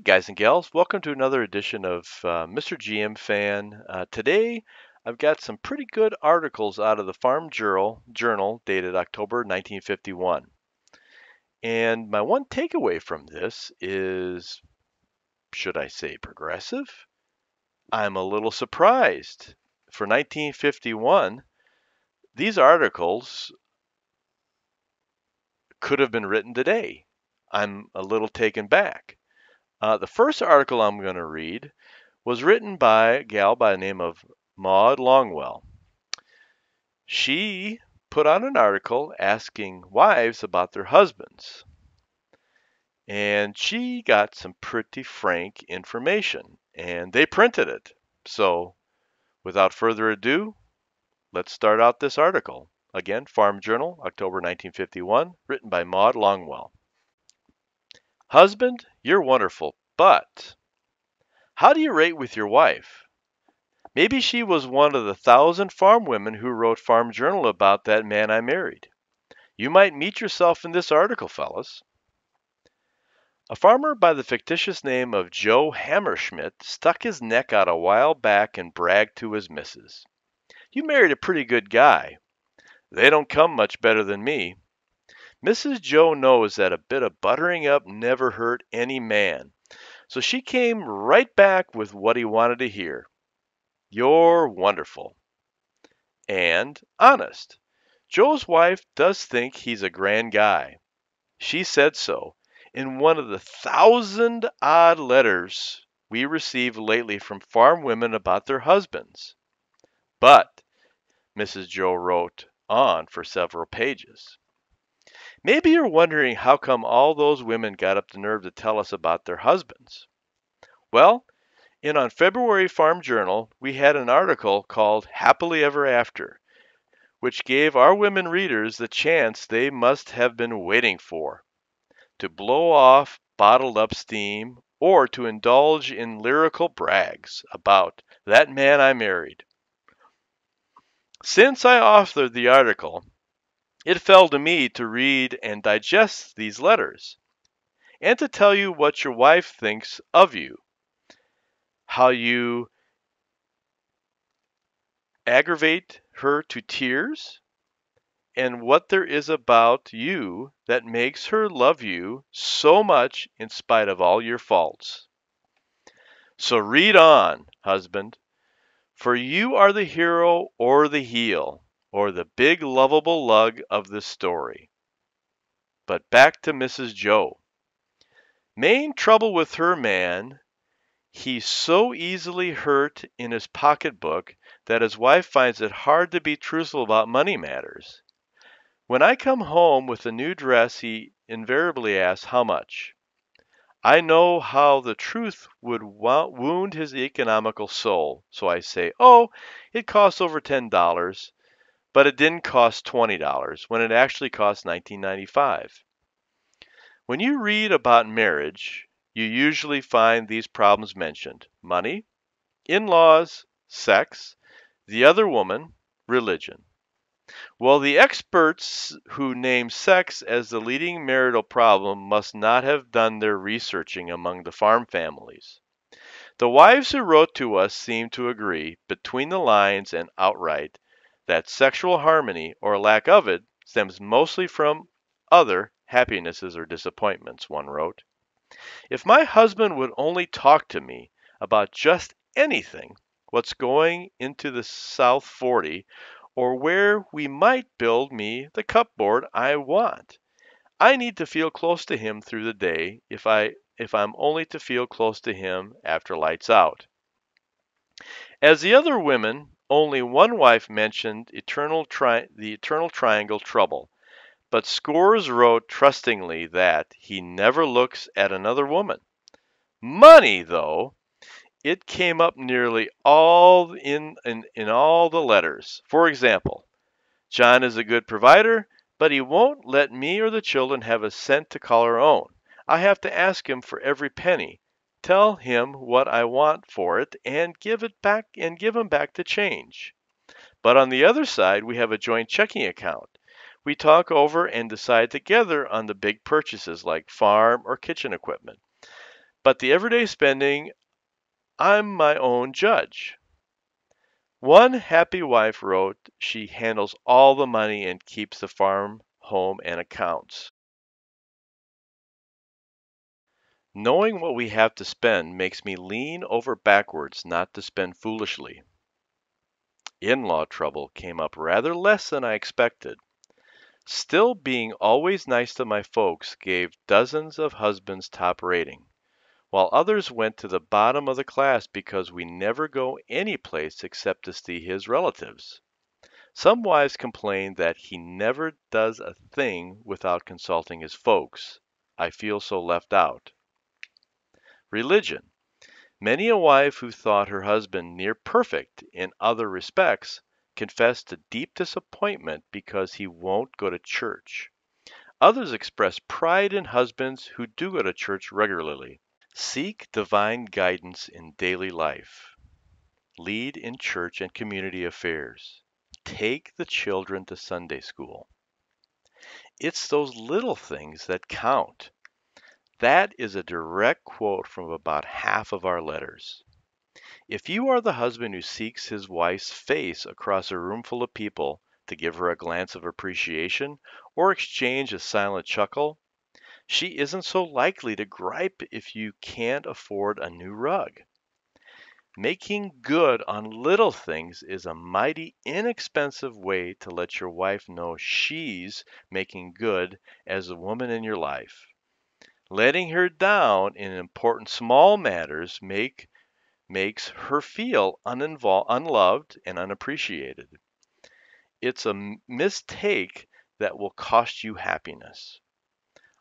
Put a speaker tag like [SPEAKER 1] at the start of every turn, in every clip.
[SPEAKER 1] guys and gals, welcome to another edition of Mr. GM Fan. Today, I've got some pretty good articles out of the Journal dated October 1951. And my one takeaway from this is, should I say progressive? I'm a little surprised. For 1951, these articles could have been written today. I'm a little taken back. The first article I'm going to read was written by a gal by the name of Maude Longwell. She put out an article asking wives about their husbands, and she got some pretty frank information, and they printed it. So, without further ado, let's start out this article. Again, Farm Journal, October 1951, written by Maude Longwell. Husband, you're wonderful, but how do you rate with your wife? Maybe she was one of the 1,000 farm women who wrote Farm Journal about that man I married. You might meet yourself in this article, fellas. A farmer by the fictitious name of Joe Hammerschmidt stuck his neck out a while back and bragged to his missus. You married a pretty good guy. They don't come much better than me. Mrs. Joe knows that a bit of buttering up never hurt any man, so she came right back with what he wanted to hear. You're wonderful. And honest. Joe's wife does think he's a grand guy. She said so in one of the 1,000-odd letters we receive lately from farm women about their husbands. But Mrs. Joe wrote on for several pages. Maybe you're wondering how come all those women got up the nerve to tell us about their husbands. Well, on February Farm Journal, we had an article called Happily Ever After, which gave our women readers the chance they must have been waiting for, to blow off bottled up steam or to indulge in lyrical brags about that man I married. Since I authored the article, it fell to me to read and digest these letters, and to tell you what your wife thinks of you, how you aggravate her to tears, and what there is about you that makes her love you so much in spite of all your faults. So read on, husband, for you are the hero or the heel, or the big lovable lug of the story. But back to Mrs. Joe. Main trouble with her man, he's so easily hurt in his pocketbook that his wife finds it hard to be truthful about money matters. When I come home with a new dress, he invariably asks how much. I know how the truth would wound his economical soul, so I say, oh, it costs over $10, but it didn't cost $20 when it actually cost $19.95. When you read about marriage, you usually find these problems mentioned: money, in-laws, sex, the other woman, religion. Well, the experts who name sex as the leading marital problem must not have done their researching among the farm families. The wives who wrote to us seem to agree, between the lines and outright, that sexual harmony, or lack of it, stems mostly from other happinesses or disappointments, one wrote. If my husband would only talk to me about just anything, what's going into the South 40, or where we might build me the cupboard I want. I need to feel close to him through the day if I'm only to feel close to him after lights out. As the other women, only one wife mentioned the eternal triangle trouble, but scores wrote trustingly that he never looks at another woman. Money, though, it came up nearly all in all the letters. For example, John is a good provider, but he won't let me or the children have a cent to call our own. I have to ask him for every penny, tell him what I want for it, and give him back the change. But on the other side, we have a joint checking account. We talk over and decide together on the big purchases like farm or kitchen equipment. But the everyday spending, I'm my own judge. One happy wife wrote she handles all the money and keeps the farm, home, and accounts. Knowing what we have to spend makes me lean over backwards not to spend foolishly. In-law trouble came up rather less than I expected. Still, being always nice to my folks gave dozens of husbands top rating, while others went to the bottom of the class because we never go any place except to see his relatives. Some wives complain that he never does a thing without consulting his folks. I feel so left out. Religion. Many a wife who thought her husband near perfect in other respects confessed to deep disappointment because he won't go to church. Others express pride in husbands who do go to church regularly. Seek divine guidance in daily life. Lead in church and community affairs. Take the children to Sunday school. It's those little things that count. That is a direct quote from about half of our letters. If you are the husband who seeks his wife's face across a room full of people to give her a glance of appreciation or exchange a silent chuckle, she isn't so likely to gripe if you can't afford a new rug. Making good on little things is a mighty inexpensive way to let your wife know she's making good as a woman in your life. Letting her down in important small matters makes her feel unloved and unappreciated. It's a mistake that will cost you happiness.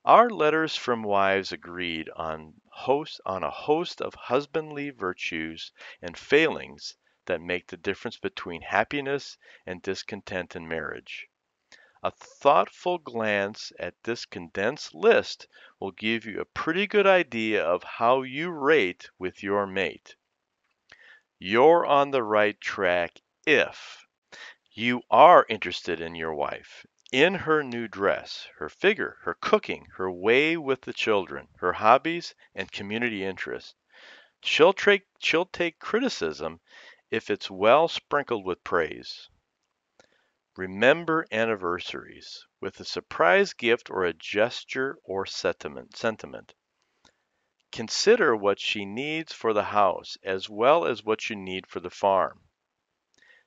[SPEAKER 1] Our letters from wives agreed on a host of husbandly virtues and failings that make the difference between happiness and discontent in marriage. A thoughtful glance at this condensed list will give you a pretty good idea of how you rate with your mate. You're on the right track if you are interested in your wife, in her new dress, her figure, her cooking, her way with the children, her hobbies, and community interests. She'll take criticism if it's well sprinkled with praise. Remember anniversaries with a surprise gift or a gesture or sentiment. Consider what she needs for the house as well as what you need for the farm.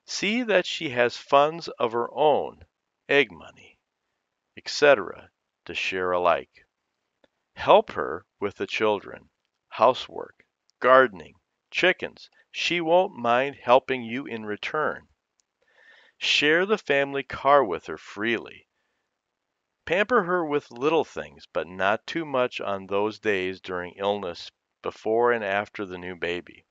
[SPEAKER 1] See that she has funds of her own, egg money, etc., to share alike. Help her with the children, housework, gardening, chickens. She won't mind helping you in return. Share the family car with her freely. Pamper her with little things, but not too much on those days during illness before and after the new baby.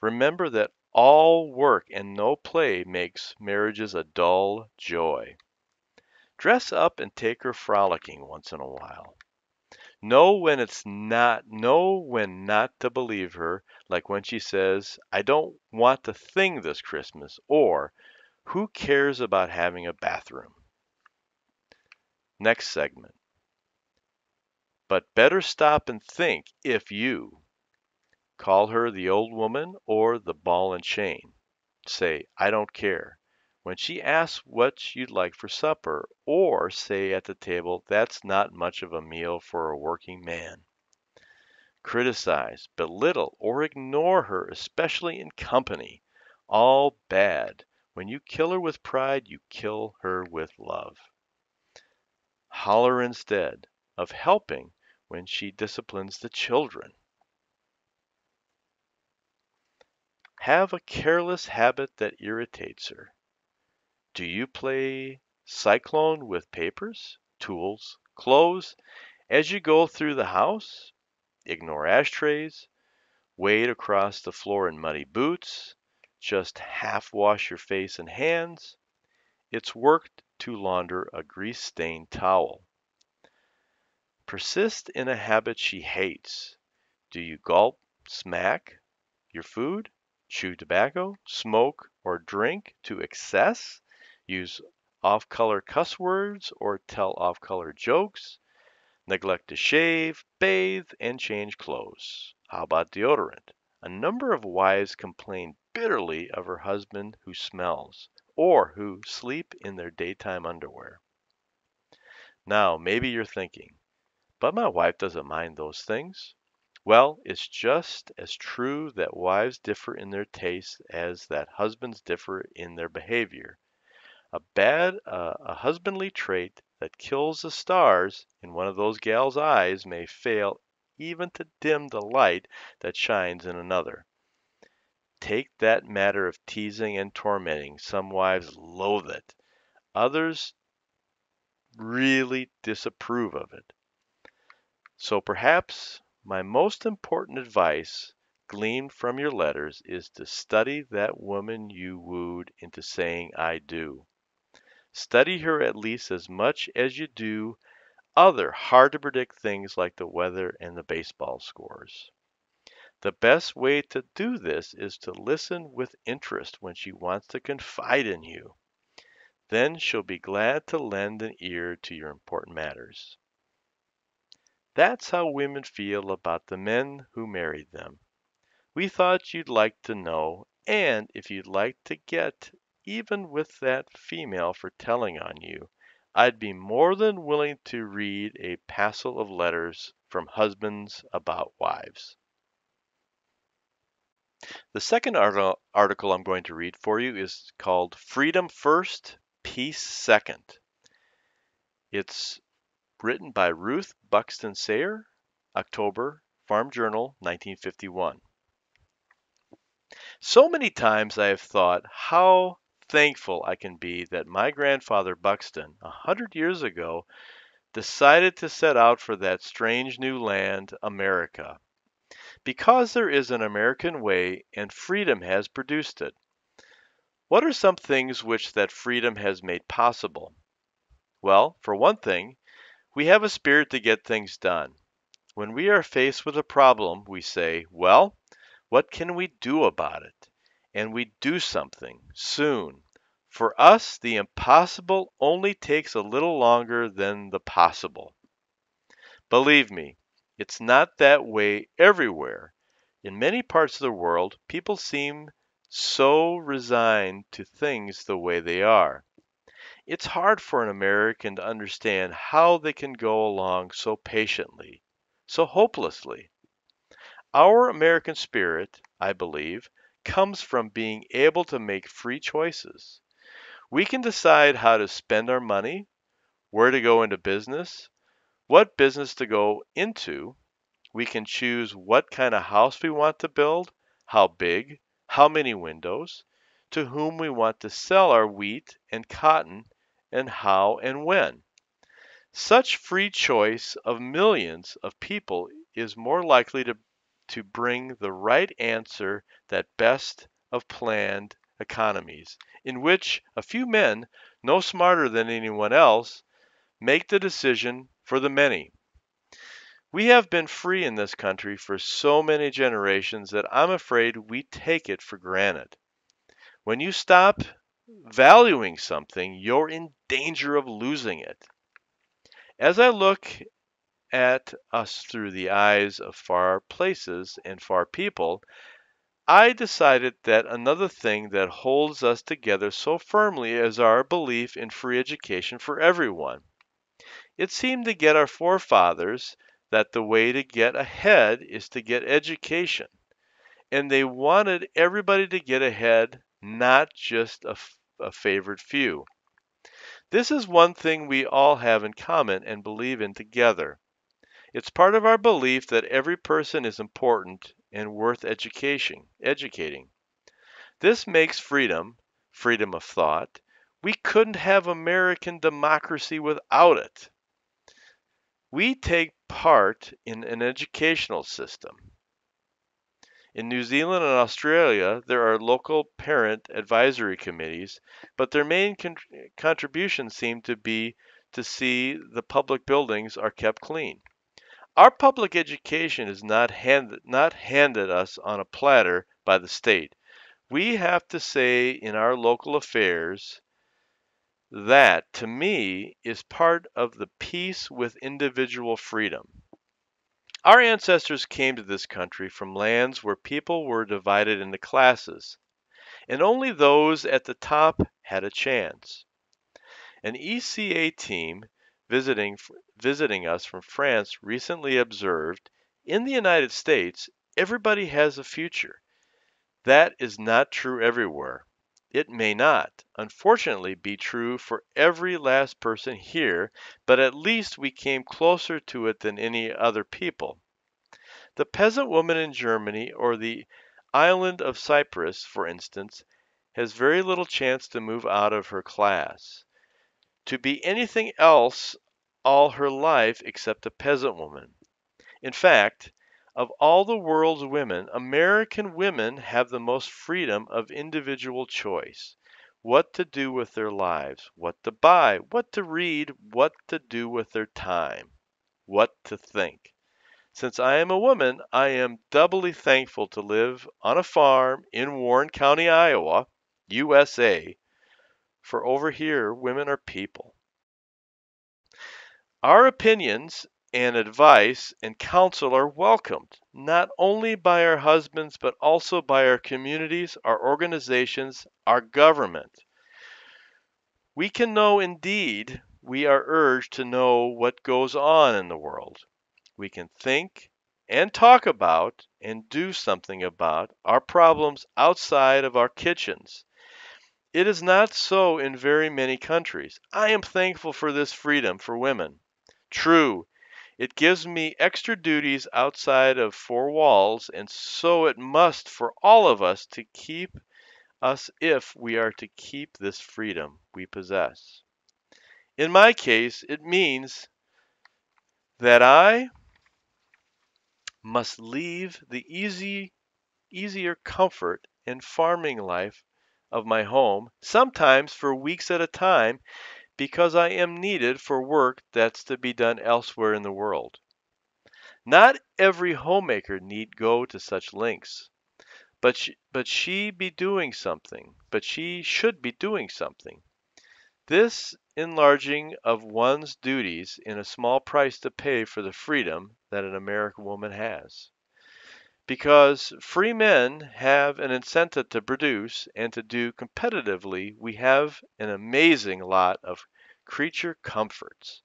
[SPEAKER 1] Remember that all work and no play makes marriages a dull joy. Dress up and take her frolicking once in a while. Know when not to believe her, like when she says, "I don't want a thing this Christmas," or "Who cares about having a bathroom?" Next segment. But better stop and think if you call her the old woman or the ball and chain. Say, "I don't care," when she asks what you'd like for supper, or say at the table, "That's not much of a meal for a working man." Criticize, belittle, or ignore her, especially in company. All bad. When you kill her with pride, you kill her with love. Holler instead of helping when she disciplines the children. Have a careless habit that irritates her. Do you play cyclone with papers, tools, clothes as you go through the house? Ignore ashtrays, wade across the floor in muddy boots, just half wash your face and hands. It's work to launder a grease-stained towel. Persist in a habit she hates. Do you gulp, smack your food, chew tobacco, smoke, or drink to excess? Use off-color cuss words or tell off-color jokes? Neglect to shave, bathe, and change clothes. How about deodorant? A number of wives complain bitterly of her husband who smells, or who sleep in their daytime underwear. Now, maybe you're thinking, but my wife doesn't mind those things. Well, it's just as true that wives differ in their tastes as that husbands differ in their behavior. A husbandly trait that kills the stars in one of those gals' eyes may fail even to dim the light that shines in another. Take that matter of teasing and tormenting. Some wives loathe it. Others really disapprove of it. So perhaps my most important advice gleaned from your letters is to study that woman you wooed into saying I do. Study her at least as much as you do other hard to predict things like the weather and the baseball scores. The best way to do this is to listen with interest when she wants to confide in you. Then she'll be glad to lend an ear to your important matters. That's how women feel about the men who married them. We thought you'd like to know, and if you'd like to get even with that female for telling on you, I'd be more than willing to read a passel of letters from husbands about wives. The second article I'm going to read for you is called Freedom First, Peace Second. It's written by Ruth Buxton Sayre, October, Farm Journal, 1951. So many times I have thought how thankful I can be that my grandfather Buxton, 100 years ago, decided to set out for that strange new land, America, because there is an American way and freedom has produced it. What are some things which that freedom has made possible? Well, for one thing, we have a spirit to get things done. When we are faced with a problem, we say, well, what can we do about it? And we do something soon. For us, the impossible only takes a little longer than the possible. Believe me, it's not that way everywhere. In many parts of the world, people seem so resigned to things the way they are. It's hard for an American to understand how they can go along so patiently, so hopelessly. Our American spirit, I believe, comes from being able to make free choices. We can decide how to spend our money, where to go into business, what business to go into. We can choose what kind of house we want to build, how big, how many windows, to whom we want to sell our wheat and cotton, and how and when. Such free choice of millions of people is more likely to bring the right answer that best of planned economies, in which a few men, no smarter than anyone else, make the decision for the many. We have been free in this country for so many generations that I'm afraid we take it for granted. When you stop valuing something, you're in danger of losing it. As I look at us through the eyes of far places and far people, I decided that another thing that holds us together so firmly is our belief in free education for everyone. It seemed to get our forefathers that the way to get ahead is to get education, and they wanted everybody to get ahead, not just a favored few. This is one thing we all have in common and believe in together. It's part of our belief that every person is important and worth educating. This makes freedom of thought. We couldn't have American democracy without it. We take part in an educational system. In New Zealand and Australia, there are local parent advisory committees, but their main contribution seemed to be to see the public buildings are kept clean. Our public education is not handed us on a platter by the state. We have to say in our local affairs That, to me, is part of the peace with individual freedom. Our ancestors came to this country from lands where people were divided into classes, and only those at the top had a chance. An ECA team visiting, visiting us from France recently observed, in the United States, everybody has a future. That is not true everywhere. It may not, unfortunately, be true for every last person here, but at least we came closer to it than any other people. The peasant woman in Germany or the island of Cyprus, for instance, has very little chance to move out of her class, to be anything else all her life except a peasant woman. In fact, of all the world's women, American women have the most freedom of individual choice. What to do with their lives, what to buy, what to read, what to do with their time, what to think. Since I am a woman, I am doubly thankful to live on a farm in Warren County, Iowa, USA, for over here women are people. Our opinions and advice and counsel are welcomed, not only by our husbands, but also by our communities, our organizations, our government. We can know indeed, we are urged to know what goes on in the world. We can think and talk about and do something about our problems outside of our kitchens. It is not so in very many countries. I am thankful for this freedom for women. True, it gives me extra duties outside of four walls, and so it must for all of us to keep us if we are to keep this freedom we possess. In my case, it means that I must leave the easier comfort and farming life of my home, sometimes for weeks at a time, because I am needed for work that's to be done elsewhere in the world. Not every homemaker need go to such lengths, but she be doing something, but she should be doing something. This enlarging of one's duties in a small price to pay for the freedom that an American woman has. Because free men have an incentive to produce and to do competitively, we have an amazing lot of creature comforts.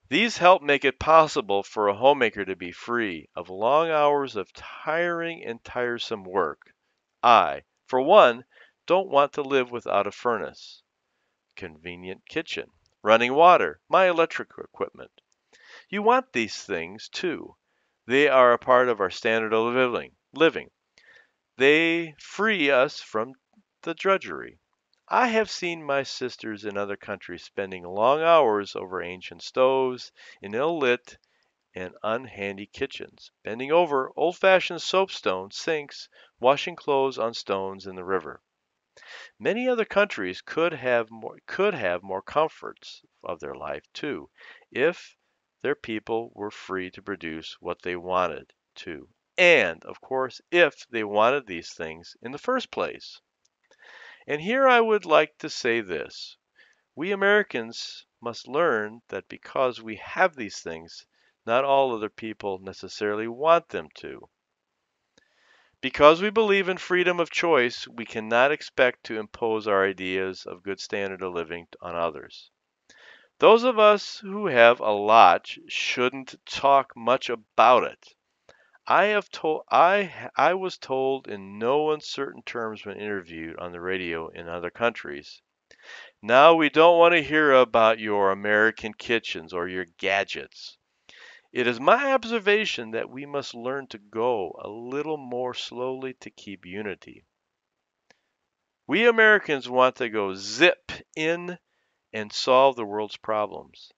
[SPEAKER 1] These help make it possible for a homemaker to be free of long hours of tiring and tiresome work. I, for one, don't want to live without a furnace, convenient kitchen, running water, my electric equipment. You want these things, too. They are a part of our standard of living. They free us from the drudgery. I have seen my sisters in other countries spending long hours over ancient stoves in ill-lit and unhandy kitchens, bending over old-fashioned soapstone sinks, washing clothes on stones in the river. Many other countries could have more comforts of their life too, if their people were free to produce what they wanted to, and of course, if they wanted these things in the first place. And here I would like to say this. We Americans must learn that because we have these things, not all other people necessarily want them to. Because we believe in freedom of choice, we cannot expect to impose our ideas of good standard of living on others. Those of us who have a lot shouldn't talk much about it. I was told in no uncertain terms when interviewed on the radio in other countries. Now we don't want to hear about your American kitchens or your gadgets. It is my observation that we must learn to go a little more slowly to keep unity. We Americans want to go zip in and solve the world's problems.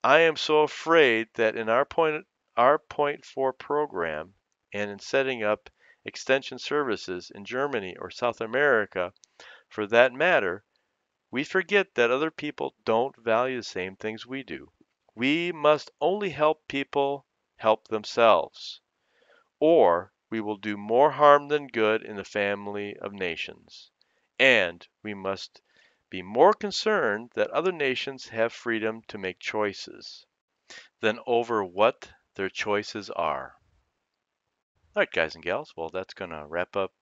[SPEAKER 1] I am so afraid that in our Point 4 program and in setting up extension services in Germany or South America for that matter, we forget that other people don't value the same things we do. We must only help people help themselves, or we will do more harm than good in the family of nations. And we must be more concerned that other nations have freedom to make choices than over what their choices are. All right, guys and gals, well, that's going to wrap up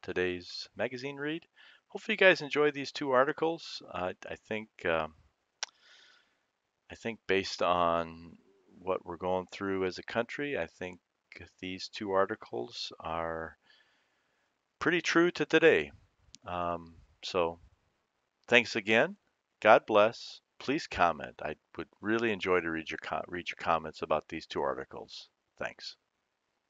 [SPEAKER 1] today's magazine read. Hopefully, you guys enjoyed these two articles. I think based on what we're going through as a country, I think these two articles are pretty true to today. So thanks again. God bless. Please comment. I would really enjoy to read your comments about these two articles. Thanks.